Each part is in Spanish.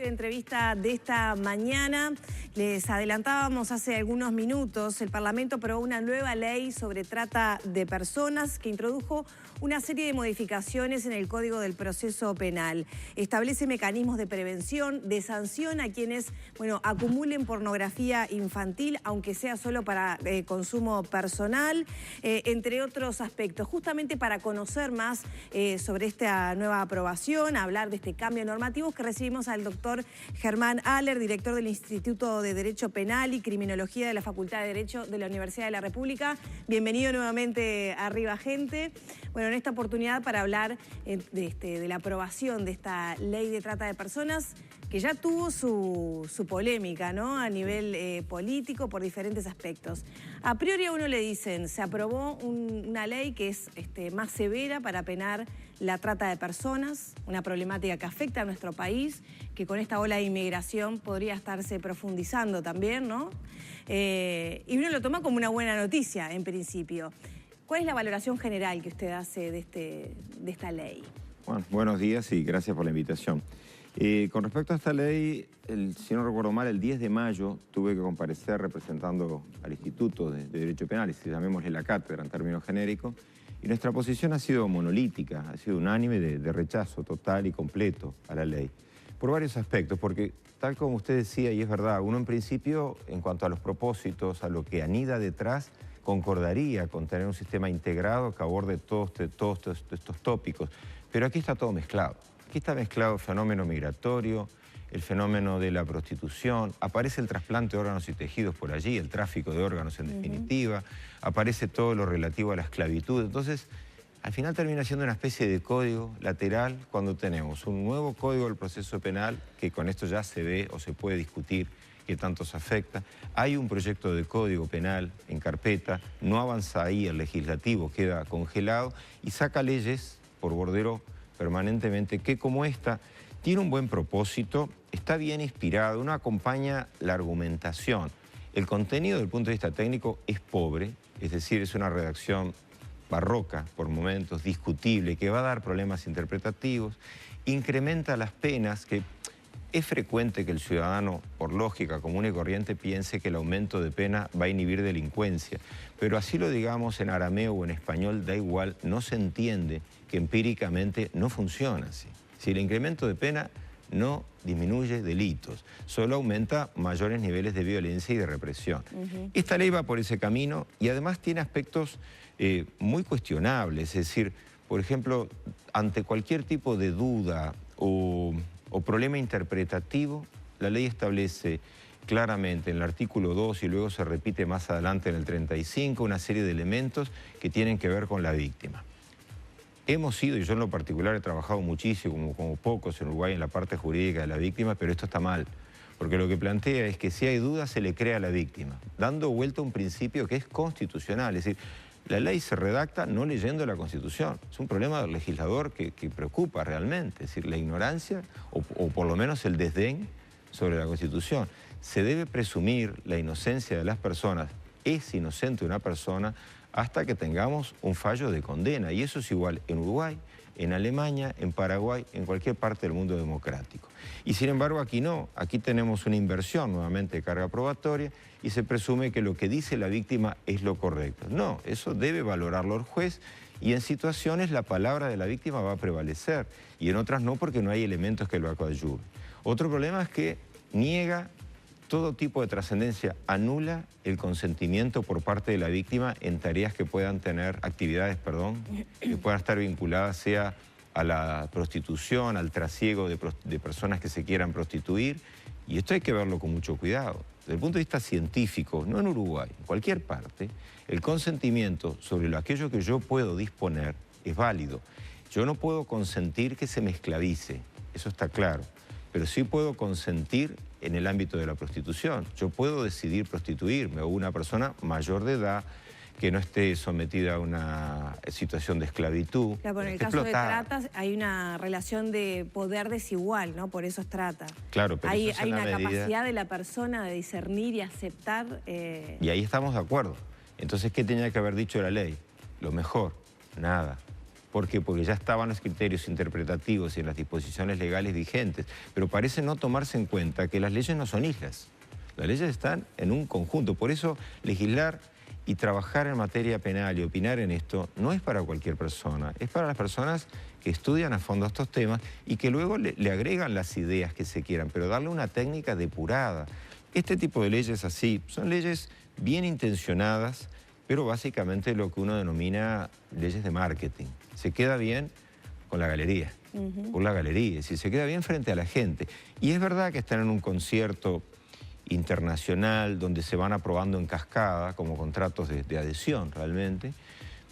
Entrevista de esta mañana. Les adelantábamos hace algunos minutos, el Parlamento aprobó una nueva ley sobre trata de personas que introdujo una serie de modificaciones en el Código del Proceso Penal. Establece mecanismos de prevención, de sanción a quienes, acumulen pornografía infantil, aunque sea solo para consumo personal, entre otros aspectos. Justamente para conocer más sobre esta nueva aprobación, hablar de este cambio normativo, que recibimos al doctor Germán Haller, director del Instituto de Derecho Penal y Criminología de la Facultad de Derecho de la Universidad de la República. Bienvenido nuevamente a Arriba Gente. Bueno, en esta oportunidad para hablar de la aprobación de esta ley de trata de personas, que ya tuvo su polémica, ¿no?, a nivel político por diferentes aspectos. A priori a uno le dicen, se aprobó una ley que es más severa para penar la trata de personas, una problemática que afecta a nuestro país, que con esta ola de inmigración podría estarse profundizando también, ¿no? Y uno lo toma como una buena noticia, en principio. ¿Cuál es la valoración general que usted hace de esta ley? Bueno, buenos días y gracias por la invitación. Con respecto a esta ley, si no recuerdo mal, el 10 de mayo tuve que comparecer representando al Instituto de Derecho Penal, llamémosle la cátedra en términos genéricos, y nuestra posición ha sido monolítica, ha sido unánime de rechazo total y completo a la ley, por varios aspectos, porque tal como usted decía, y es verdad, uno en principio, en cuanto a los propósitos, a lo que anida detrás, concordaría con tener un sistema integrado que aborde todos estos tópicos, pero aquí está todo mezclado. Aquí está mezclado el fenómeno migratorio, el fenómeno de la prostitución, aparece el trasplante de órganos y tejidos por allí, el tráfico de órganos en definitiva, aparece todo lo relativo a la esclavitud. Entonces, al final termina siendo una especie de código lateral cuando tenemos un nuevo código del proceso penal, que con esto ya se ve o se puede discutir qué tanto se afecta. Hay un proyecto de código penal en carpeta, no avanza ahí el legislativo, queda congelado y saca leyes por bordero permanentemente, que como esta tiene un buen propósito, está bien inspirado, uno acompaña la argumentación. El contenido desde el punto de vista técnico es pobre, es decir, es una redacción barroca por momentos, discutible, que va a dar problemas interpretativos, incrementa las penas, que es frecuente que el ciudadano, por lógica común y corriente, piense que el aumento de pena va a inhibir delincuencia. Pero así lo digamos en arameo o en español, da igual, no se entiende que empíricamente no funciona así. Si el incremento de pena no disminuye delitos, solo aumenta mayores niveles de violencia y de represión. Esta ley va por ese camino y además tiene aspectos muy cuestionables, es decir, por ejemplo, ante cualquier tipo de duda o problema interpretativo, la ley establece claramente en el artículo 2 y luego se repite más adelante en el 35 una serie de elementos que tienen que ver con la víctima. Hemos sido, y yo en lo particular he trabajado muchísimo, como pocos en Uruguay, en la parte jurídica de la víctima, pero esto está mal, porque lo que plantea es que si hay dudas se le crea a la víctima, dando vuelta a un principio que es constitucional, es decir, la ley se redacta no leyendo la Constitución. Es un problema del legislador que preocupa realmente, es decir, la ignorancia o por lo menos el desdén sobre la Constitución. Se debe presumir la inocencia de las personas, es inocente una persona hasta que tengamos un fallo de condena. Y eso es igual en Uruguay, en Alemania, en Paraguay, en cualquier parte del mundo democrático. Y sin embargo aquí no, aquí tenemos una inversión nuevamente de carga probatoria y se presume que lo que dice la víctima es lo correcto. No, eso debe valorarlo el juez y en situaciones la palabra de la víctima va a prevalecer y en otras no, porque no hay elementos que lo coadyuven. Otro problema es que niega todo tipo de trascendencia, anula el consentimiento por parte de la víctima en tareas que puedan tener, actividades, que puedan estar vinculadas sea a la prostitución, al trasiego de personas que se quieran prostituir. Y esto hay que verlo con mucho cuidado. Desde el punto de vista científico, no en Uruguay, en cualquier parte, el consentimiento sobre aquello que yo puedo disponer es válido. Yo no puedo consentir que se me esclavice, eso está claro. Pero sí puedo consentir en el ámbito de la prostitución. Yo puedo decidir prostituirme o una persona mayor de edad que no esté sometida a una situación de esclavitud. Claro, pero en el caso de trata hay una relación de poder desigual, ¿no? Por eso es trata. Claro, pero hay una capacidad de la persona de discernir y aceptar. Y ahí estamos de acuerdo. Entonces, ¿qué tenía que haber dicho la ley? Lo mejor, nada. ¿Por qué? Porque ya estaban los criterios interpretativos y en las disposiciones legales vigentes, pero parece no tomarse en cuenta que las leyes no son islas. Las leyes están en un conjunto. Por eso legislar y trabajar en materia penal y opinar en esto no es para cualquier persona, es para las personas que estudian a fondo estos temas y que luego le agregan las ideas que se quieran, pero darle una técnica depurada. Este tipo de leyes así son leyes bien intencionadas, pero básicamente lo que uno denomina leyes de marketing. Se queda bien con la galería, por la galería, es decir, se queda bien frente a la gente. Y es verdad que están en un concierto internacional donde se van aprobando en cascada como contratos de adhesión realmente,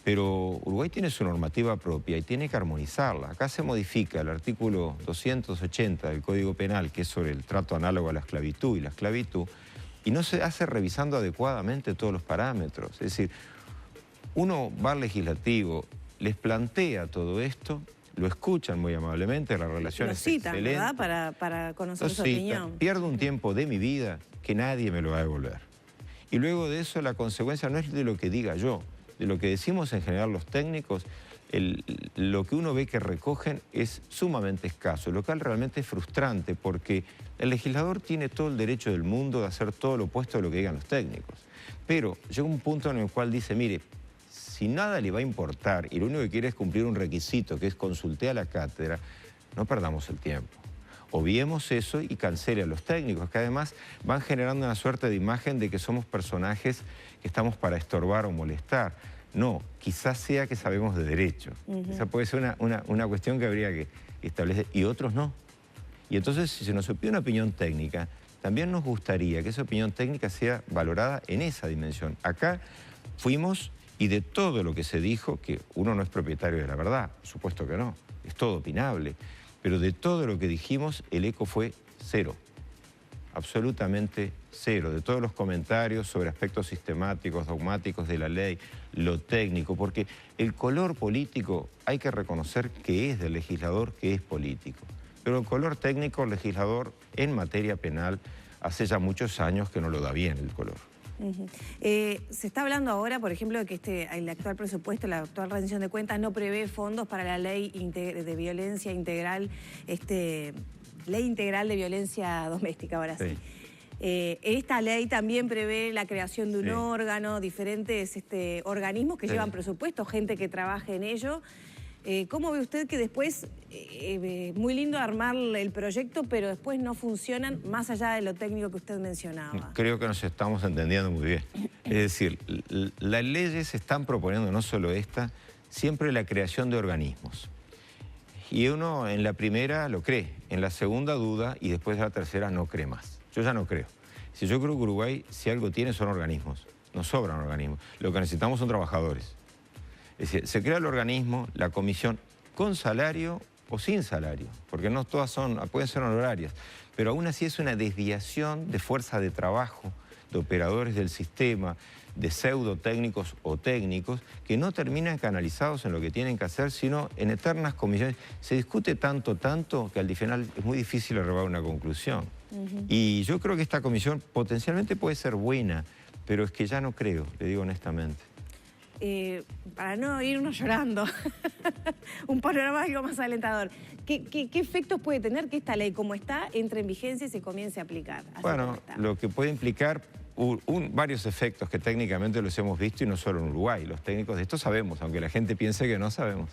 pero Uruguay tiene su normativa propia y tiene que armonizarla. Acá se modifica el artículo 280 del Código Penal, que es sobre el trato análogo a la esclavitud y la esclavitud, y no se hace revisando adecuadamente todos los parámetros. Es decir, uno va al legislativo, les plantea todo esto, lo escuchan muy amablemente, la relación es excelente. Lo citan, ¿verdad? Para conocer su opinión. Pierdo un tiempo de mi vida que nadie me lo va a devolver. Y luego de eso la consecuencia no es de lo que diga yo, de lo que decimos en general los técnicos, lo que uno ve que recogen es sumamente escaso, lo cual realmente es frustrante porque el legislador tiene todo el derecho del mundo de hacer todo lo opuesto de lo que digan los técnicos. Pero llega un punto en el cual dice, mire, si nada le va a importar y lo único que quiere es cumplir un requisito, que es consultar a la cátedra, no perdamos el tiempo. Obviemos eso y cancele a los técnicos, que además van generando una suerte de imagen de que somos personajes que estamos para estorbar o molestar. No, quizás sea que sabemos de derecho. Esa puede ser una cuestión que habría que establecer, y otros no. Y entonces, si se nos pide una opinión técnica, también nos gustaría que esa opinión técnica sea valorada en esa dimensión. Acá fuimos, y de todo lo que se dijo, que uno no es propietario de la verdad, por supuesto que no, es todo opinable, pero de todo lo que dijimos, el eco fue cero, absolutamente cero, de todos los comentarios sobre aspectos sistemáticos, dogmáticos de la ley, lo técnico, porque el color político hay que reconocer que es del legislador, que es político, pero el color técnico, el legislador en materia penal, hace ya muchos años que no lo da bien el color. Se está hablando ahora, por ejemplo, de que el actual presupuesto, la actual rendición de cuentas no prevé fondos para la ley de violencia integral, ley integral de violencia doméstica, ahora sí. Esta ley también prevé la creación de un órgano, diferentes organismos que llevan presupuesto, gente que trabaje en ello. ¿Cómo ve usted que después, muy lindo armar el proyecto, pero después no funcionan más allá de lo técnico que usted mencionaba? Creo que nos estamos entendiendo muy bien. Es decir, las leyes están proponiendo, no solo esta, siempre la creación de organismos. Y uno en la primera lo cree, en la segunda duda y después de la tercera no cree más. Yo ya no creo. Si yo creo que Uruguay, si algo tiene, son organismos. Nos sobran organismos. Lo que necesitamos son trabajadores. Es decir, se crea el organismo, la comisión, con salario o sin salario, porque no todas pueden ser honorarias, pero aún así es una desviación de fuerza de trabajo, de operadores del sistema, de pseudo técnicos o técnicos, que no terminan canalizados en lo que tienen que hacer, sino en eternas comisiones. Se discute tanto, que al final es muy difícil arribar a una conclusión. Y yo creo que esta comisión potencialmente puede ser buena, pero es que ya no creo, le digo honestamente. Para no irnos llorando, un panorama algo más alentador. ¿Qué efectos puede tener que esta ley, como está, entre en vigencia y se comience a aplicar? Bueno, lo que puede implicar varios efectos que técnicamente los hemos visto y no solo en Uruguay. Los técnicos de esto sabemos, aunque la gente piense que no sabemos.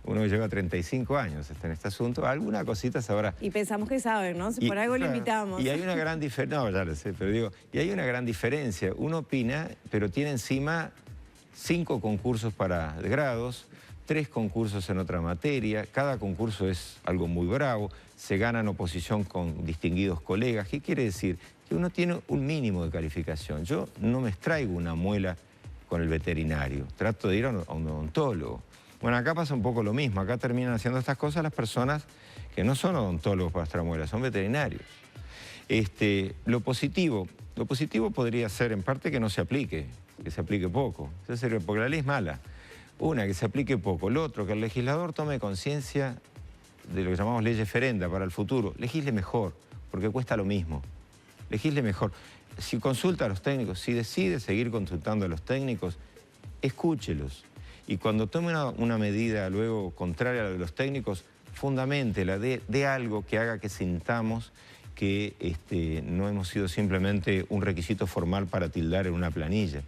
Uno lleva 35 años en este asunto, alguna cosita sabrá. Y pensamos que saben, ¿no? Si por algo lo invitamos. Y hay una gran diferencia, no, ya lo sé, pero digo, y hay una gran diferencia. Uno opina, pero tiene encima 5 concursos para grados, 3 concursos en otra materia, cada concurso es algo muy bravo, se gana en oposición con distinguidos colegas. ¿Qué quiere decir? Que uno tiene un mínimo de calificación. Yo no me extraigo una muela con el veterinario, trato de ir a un odontólogo. Bueno, acá pasa un poco lo mismo, acá terminan haciendo estas cosas las personas que no son odontólogos para extraer muelas, son veterinarios. Lo positivo podría ser en parte que no se aplique, que se aplique poco, porque la ley es mala. Una, que se aplique poco. Lo otro, que el legislador tome conciencia de lo que llamamos leyes ferenda para el futuro. Legisle mejor, porque cuesta lo mismo. Legisle mejor. Si consulta a los técnicos, si decide seguir consultando a los técnicos, escúchelos. Y cuando tome una medida luego contraria a la de los técnicos, fundamentela, de algo que haga que sintamos que no hemos sido simplemente un requisito formal para tildar en una planilla.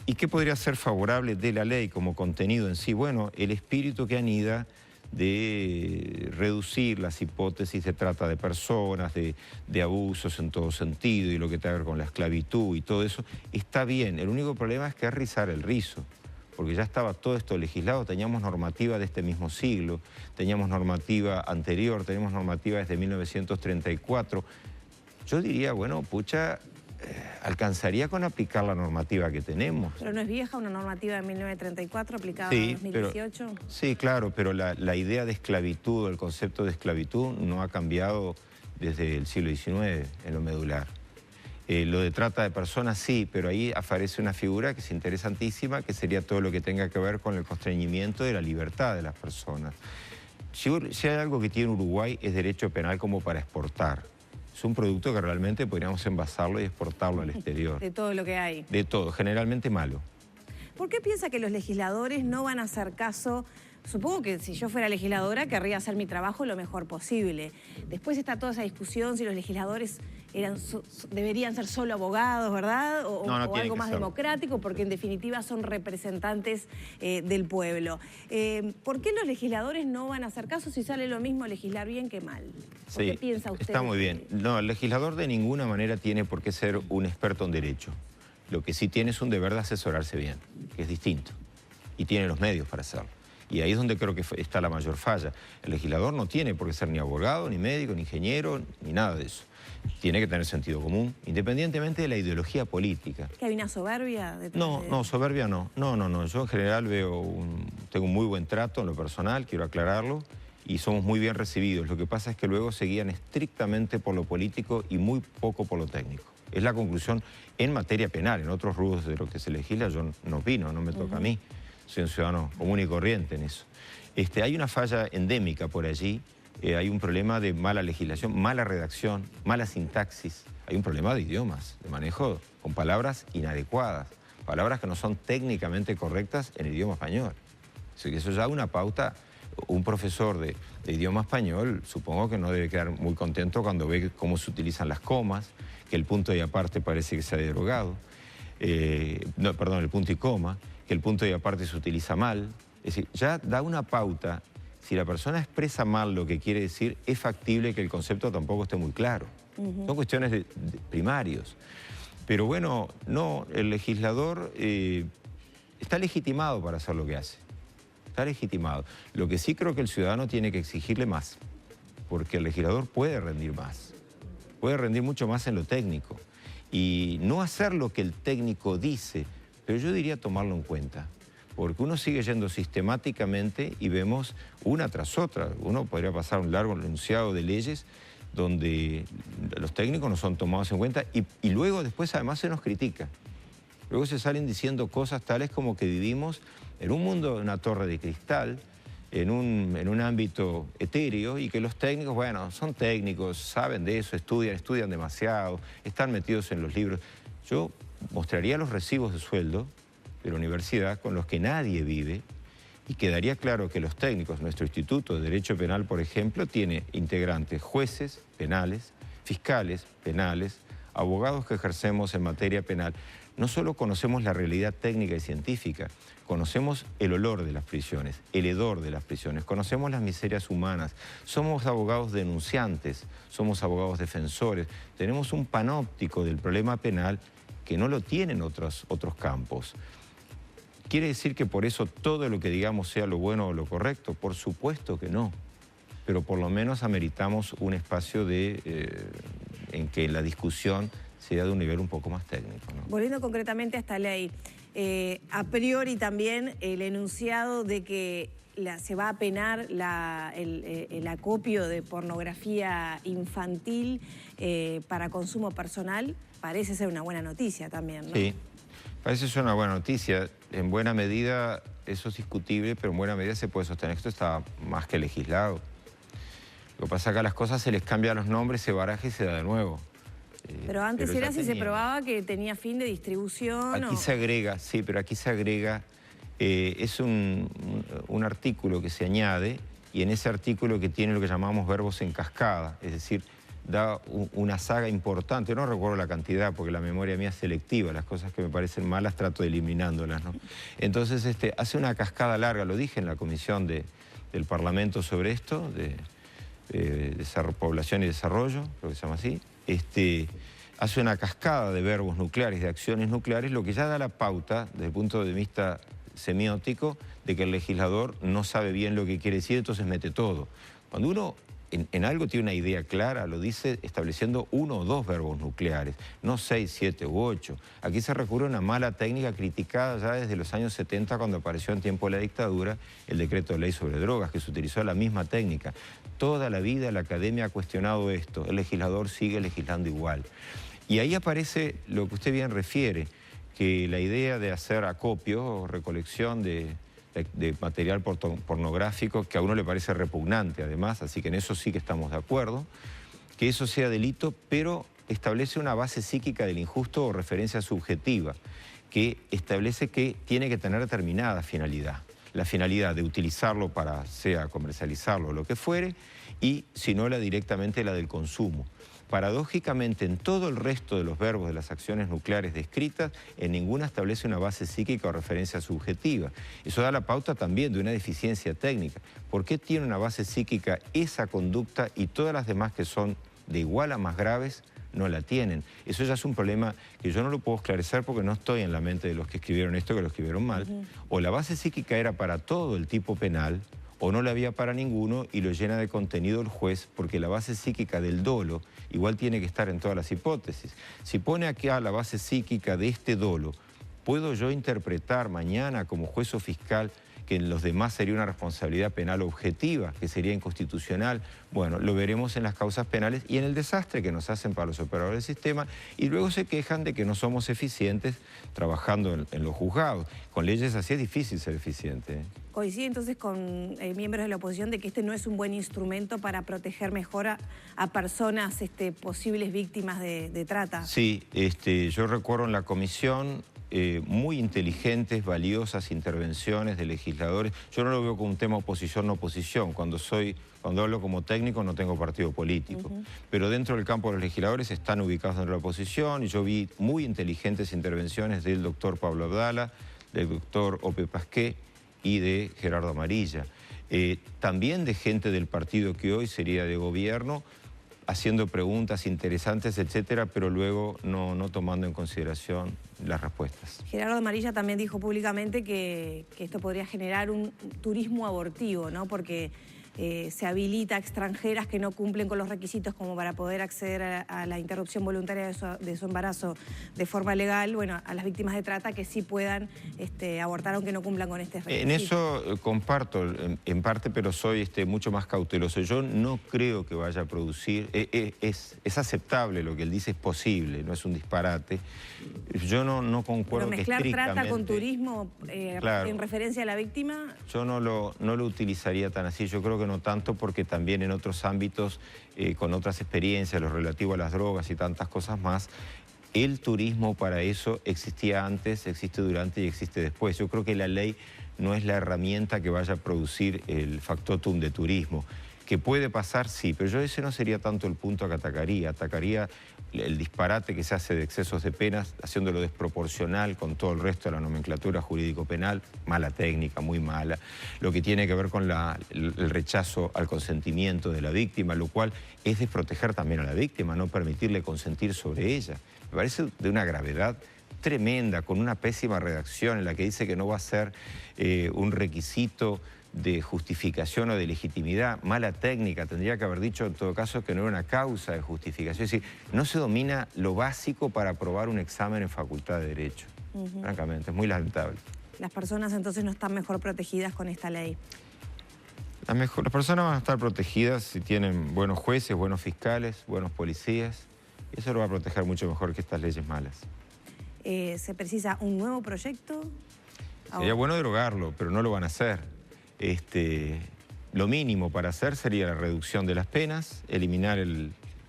¿Y qué podría ser favorable de la ley como contenido en sí? Bueno, el espíritu que anida de reducir las hipótesis de trata de personas, de abusos en todo sentido y lo que tiene que ver con la esclavitud y todo eso, está bien. El único problema es que es rizar el rizo, porque ya estaba todo esto legislado, teníamos normativa de este mismo siglo, teníamos normativa anterior, teníamos normativa desde 1934. Yo diría, bueno, pucha, alcanzaría con aplicar la normativa que tenemos. ¿Pero no es vieja una normativa de 1934 aplicada en 2018? Sí, claro, pero la idea de esclavitud, el concepto de esclavitud no ha cambiado desde el siglo XIX en lo medular. Lo de trata de personas sí, pero ahí aparece una figura que es interesantísima, que sería todo lo que tenga que ver con el constreñimiento de la libertad de las personas. Si hay algo que tiene Uruguay es derecho penal como para exportar. Es un producto que realmente podríamos envasarlo y exportarlo al exterior. De todo lo que hay. De todo, generalmente malo. ¿Por qué piensa que los legisladores no van a hacer caso? Supongo que si yo fuera legisladora querría hacer mi trabajo lo mejor posible. Después está toda esa discusión si los legisladores deberían ser solo abogados, ¿verdad? O algo más democrático, porque en definitiva son representantes del pueblo. ¿Por qué los legisladores no van a hacer caso si sale lo mismo legislar bien que mal? ¿Por qué piensa usted? Está muy bien. No, el legislador de ninguna manera tiene por qué ser un experto en derecho. Lo que sí tiene es un deber de asesorarse bien, que es distinto. Y tiene los medios para hacerlo. Y ahí es donde creo que está la mayor falla. El legislador no tiene por qué ser ni abogado, ni médico, ni ingeniero, ni nada de eso. Tiene que tener sentido común, independientemente de la ideología política. ¿Que hay una soberbia detrás? No, soberbia no. No. Yo en general tengo un muy buen trato en lo personal, quiero aclararlo, y somos muy bien recibidos. Lo que pasa es que luego se guían estrictamente por lo político y muy poco por lo técnico. Es la conclusión en materia penal. En otros rubros de lo que se legisla yo no opino, no me toca a mí. Soy un ciudadano común y corriente en eso. Hay una falla endémica por allí, hay un problema de mala legislación, mala redacción, mala sintaxis, hay un problema de idiomas, de manejo con palabras inadecuadas, palabras que no son técnicamente correctas en el idioma español. Eso ya una pauta. Un profesor de idioma español supongo que no debe quedar muy contento cuando ve cómo se utilizan las comas, que el punto y aparte parece que se ha derogado, el punto y coma, que el punto y aparte se utiliza mal. Es decir, ya da una pauta. Si la persona expresa mal lo que quiere decir, es factible que el concepto tampoco esté muy claro. Son cuestiones primarios. Pero bueno, no, el legislador está legitimado para hacer lo que hace. Está legitimado. Lo que sí creo que el ciudadano tiene que exigirle más, porque el legislador puede rendir más. Puede rendir mucho más en lo técnico. Y no hacer lo que el técnico dice, pero yo diría tomarlo en cuenta, porque uno sigue yendo sistemáticamente y vemos una tras otra. Uno podría pasar un largo enunciado de leyes donde los técnicos no son tomados en cuenta y luego después además se nos critica. Luego se salen diciendo cosas tales como que vivimos en un mundo de una torre de cristal, en un ámbito etéreo y que los técnicos, bueno, son técnicos, saben de eso, estudian demasiado, están metidos en los libros. Yo mostraría los recibos de sueldo de la universidad con los que nadie vive y quedaría claro que los técnicos, nuestro Instituto de Derecho Penal, por ejemplo, tiene integrantes jueces penales, fiscales penales, abogados que ejercemos en materia penal. No solo conocemos la realidad técnica y científica, conocemos el olor de las prisiones, el hedor de las prisiones, conocemos las miserias humanas, somos abogados denunciantes, somos abogados defensores, tenemos un panóptico del problema penal que no lo tienen otros campos. ¿Quiere decir que por eso todo lo que digamos sea lo bueno o lo correcto? Por supuesto que no, pero por lo menos ameritamos un espacio en que la discusión sea de un nivel un poco más técnico, ¿no? Volviendo concretamente a esta ley, a priori también el enunciado de que se va a penar el acopio de pornografía infantil para consumo personal parece ser una buena noticia también, ¿no? Sí, parece ser una buena noticia. En buena medida eso es discutible, pero en buena medida se puede sostener. Esto está más que legislado. Lo que pasa es que a las cosas se les cambian los nombres, se baraja y se da de nuevo. Pero antes era si se probaba que tenía fin de distribución. Aquí se agrega, sí, pero aquí se agrega Es un artículo que se añade, y en ese artículo que tiene lo que llamamos verbos en cascada, es decir, da una saga importante. No recuerdo la cantidad porque la memoria mía es selectiva, las cosas que me parecen malas trato de eliminándolas, ¿no? Entonces hace una cascada larga, lo dije en la comisión del Parlamento sobre esto, de población y desarrollo, creo que se llama así. Hace una cascada de verbos nucleares, de acciones nucleares, lo que ya da la pauta, desde el punto de vista semiótico, de que el legislador no sabe bien lo que quiere decir, entonces mete todo. Cuando uno en algo tiene una idea clara, lo dice estableciendo 1 o 2 verbos nucleares, no 6, 7 u 8. Aquí se recurre a una mala técnica criticada ya desde los años 70, cuando apareció en tiempo de la dictadura el decreto de ley sobre drogas, que se utilizó la misma técnica. Toda la vida la academia ha cuestionado esto, el legislador sigue legislando igual. Y ahí aparece lo que usted bien refiere, que la idea de hacer acopio o recolección de material pornográfico, que a uno le parece repugnante además, así que en eso sí que estamos de acuerdo, que eso sea delito, pero establece una base psíquica del injusto o referencia subjetiva, que establece que tiene que tener determinada finalidad. La finalidad de utilizarlo para, sea comercializarlo o lo que fuere, y si no directamente la del consumo. Paradójicamente, en todo el resto de los verbos de las acciones nucleares descritas, en ninguna establece una base psíquica o referencia subjetiva. Eso da la pauta también de una deficiencia técnica. ¿Por qué tiene una base psíquica esa conducta y todas las demás que son de igual a más graves no la tienen? Eso ya es un problema que yo no lo puedo esclarecer porque no estoy en la mente de los que escribieron esto, que lo escribieron mal. O la base psíquica era para todo el tipo penal, o no la había para ninguno y lo llena de contenido el juez, porque la base psíquica del dolo igual tiene que estar en todas las hipótesis. Si pone aquí a la base psíquica de este dolo, ¿puedo yo interpretar mañana como juez o fiscal que en los demás sería una responsabilidad penal objetiva, que sería inconstitucional? Bueno, lo veremos en las causas penales y en el desastre que nos hacen para los operadores del sistema, y luego se quejan de que no somos eficientes trabajando en los juzgados. Con leyes así es difícil ser eficiente, ¿eh? Coincide entonces con miembros de la oposición de que este no es un buen instrumento para proteger mejor a personas posibles víctimas de trata. Sí, yo recuerdo en la comisión muy inteligentes, valiosas intervenciones de legisladores. Yo no lo veo como un tema oposición-no oposición. Cuando hablo como técnico no tengo partido político. Pero dentro del campo de los legisladores están ubicados dentro de la oposición, y yo vi muy inteligentes intervenciones del doctor Pablo Abdala, del doctor Ope Pasqué y de Gerardo Amarilla. También de gente del partido que hoy sería de gobierno, haciendo preguntas interesantes, etcétera, pero luego no tomando en consideración las respuestas. Gerardo Amarilla también dijo públicamente que esto podría generar un turismo abortivo, ¿no? Porque se habilita a extranjeras que no cumplen con los requisitos como para poder acceder a la interrupción voluntaria de su embarazo de forma legal, bueno, a las víctimas de trata que sí puedan abortar aunque no cumplan con este requisito. En eso comparto en parte, pero soy mucho más cauteloso. Yo no creo que vaya a producir, es aceptable lo que él dice, es posible, no es un disparate. Yo no concuerdo pero mezclar trata con turismo claro, en referencia a la víctima. Yo no lo utilizaría tan así. Yo creo que no tanto, porque también en otros ámbitos, con otras experiencias, lo relativo a las drogas y tantas cosas más, el turismo para eso existía antes, existe durante y existe después. Yo creo que la ley no es la herramienta que vaya a producir el factotum de turismo. ¿Que puede pasar? Sí, pero yo ese no sería tanto el punto que atacaría. Atacaría el disparate que se hace de excesos de penas, haciéndolo desproporcional con todo el resto de la nomenclatura jurídico-penal, mala técnica, muy mala. Lo que tiene que ver con el rechazo al consentimiento de la víctima, lo cual es desproteger también a la víctima, no permitirle consentir sobre ella. Me parece de una gravedad tremenda, con una pésima redacción en la que dice que no va a ser un requisito de justificación o de legitimidad, mala técnica. Tendría que haber dicho en todo caso que no era una causa de justificación. Es decir, no se domina lo básico para aprobar un examen en Facultad de Derecho. Francamente, es muy lamentable. Las personas entonces no están mejor protegidas con esta ley. Las personas van a estar protegidas si tienen buenos jueces, buenos fiscales, buenos policías. Y eso lo va a proteger mucho mejor que estas leyes malas. ¿Se precisa un nuevo proyecto? Sería bueno derogarlo, pero no lo van a hacer. Lo mínimo para hacer sería la reducción de las penas, eliminar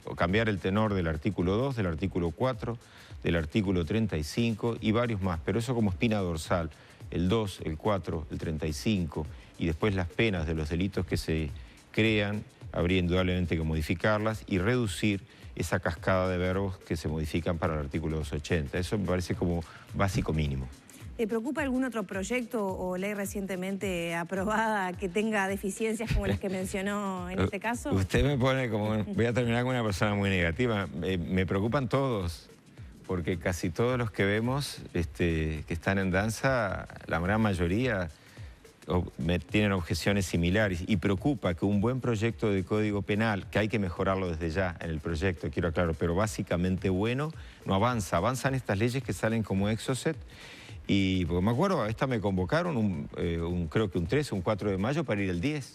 o cambiar el tenor del artículo 2, del artículo 4, del artículo 35 y varios más, pero eso como espina dorsal. el 2, el 4, el 35 y después las penas de los delitos que se crean, habría indudablemente que modificarlas y reducir esa cascada de verbos que se modifican para el artículo 280. Eso me parece como básico mínimo. ¿Te preocupa algún otro proyecto o ley recientemente aprobada que tenga deficiencias como las que mencionó en este caso? Usted me pone como... Voy a terminar con una persona muy negativa. Me preocupan todos, porque casi todos los que vemos que están en danza, la gran mayoría tienen objeciones similares. Y preocupa que un buen proyecto de Código Penal, que hay que mejorarlo desde ya en el proyecto, quiero aclarar, pero básicamente bueno, no avanza. Avanzan estas leyes que salen como Exocet. Y porque me acuerdo, a esta me convocaron creo que un 3 o un 4 de mayo para ir el 10.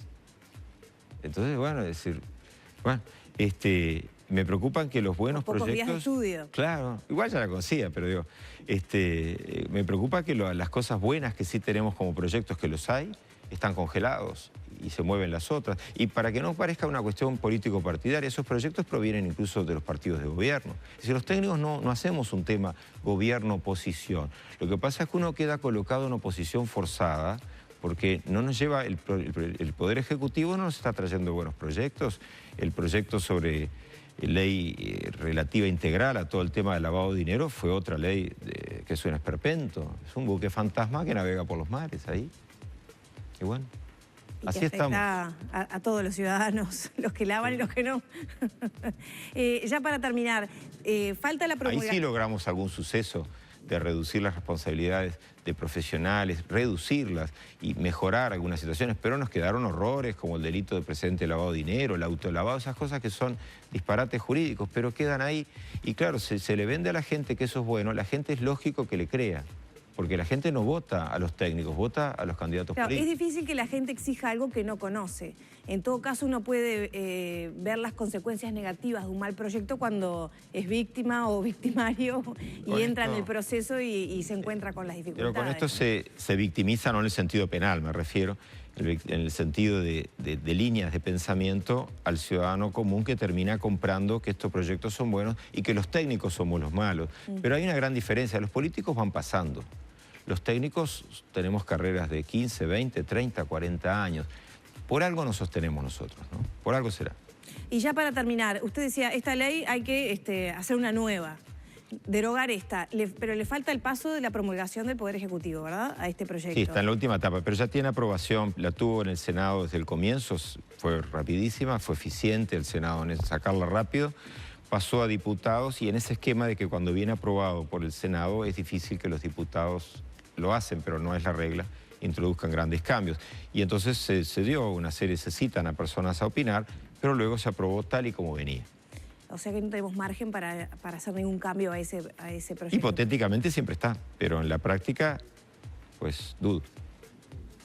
Entonces, bueno, es decir, bueno, me preocupan que los buenos pocos proyectos... días de estudio. Claro, igual ya la conocía, pero digo, me preocupa que las cosas buenas que sí tenemos como proyectos, que los hay, están congelados y se mueven las otras. Y para que no parezca una cuestión político-partidaria, esos proyectos provienen incluso de los partidos de gobierno. Es decir, los técnicos no hacemos un tema gobierno-oposición. Lo que pasa es que uno queda colocado en oposición forzada porque no nos lleva, el Poder Ejecutivo no nos está trayendo buenos proyectos. El proyecto sobre ley relativa integral a todo el tema del lavado de dinero fue otra ley que es un esperpento. Es un buque fantasma que navega por los mares ahí. Y bueno, y así que estamos. A todos los ciudadanos, los que lavan y los que no. Ya para terminar, falta la promulgación. Ahí sí logramos algún suceso de reducir las responsabilidades de profesionales, reducirlas y mejorar algunas situaciones, pero nos quedaron horrores como el delito de precedente de lavado de dinero, el autolavado, esas cosas que son disparates jurídicos, pero quedan ahí. Y claro, se le vende a la gente que eso es bueno, la gente es lógico que le crea. Porque la gente no vota a los técnicos, vota a los candidatos políticos. Es difícil que la gente exija algo que no conoce. En todo caso, uno puede ver las consecuencias negativas de un mal proyecto cuando es víctima o victimario y entra en el proceso y se encuentra con las dificultades. Pero con esto se victimiza, no en el sentido penal, me refiero, en el sentido de líneas de pensamiento al ciudadano común que termina comprando que estos proyectos son buenos y que los técnicos somos los malos. Pero hay una gran diferencia, los políticos van pasando. Los técnicos tenemos carreras de 15, 20, 30, 40 años. Por algo nos sostenemos nosotros, ¿no? Por algo será. Y ya para terminar, usted decía, esta ley hay que hacer una nueva, derogar esta, pero le falta el paso de la promulgación del Poder Ejecutivo, ¿verdad? A este proyecto. Sí, está en la última etapa, pero ya tiene aprobación, la tuvo en el Senado desde el comienzo, fue rapidísima, fue eficiente el Senado en sacarla rápido. Pasó a diputados y en ese esquema de que cuando viene aprobado por el Senado es difícil que los diputados lo hacen, pero no es la regla, introduzcan grandes cambios. Y entonces se dio una serie, se citan a personas a opinar, pero luego se aprobó tal y como venía. O sea que no tenemos margen para hacer ningún cambio a ese proyecto. Hipotéticamente siempre está, pero en la práctica, pues dudo.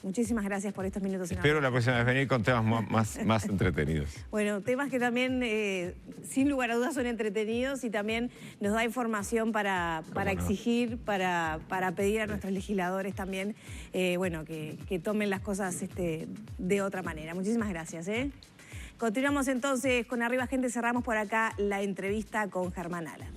Muchísimas gracias por estos minutos. Espero la próxima vez venir con temas más entretenidos. Bueno, temas que también, sin lugar a dudas, son entretenidos y también nos da información para exigir, para pedir a nuestros legisladores también, bueno, que tomen las cosas de otra manera. Muchísimas gracias. Continuamos entonces con Arriba Gente, cerramos por acá la entrevista con Germán Alar.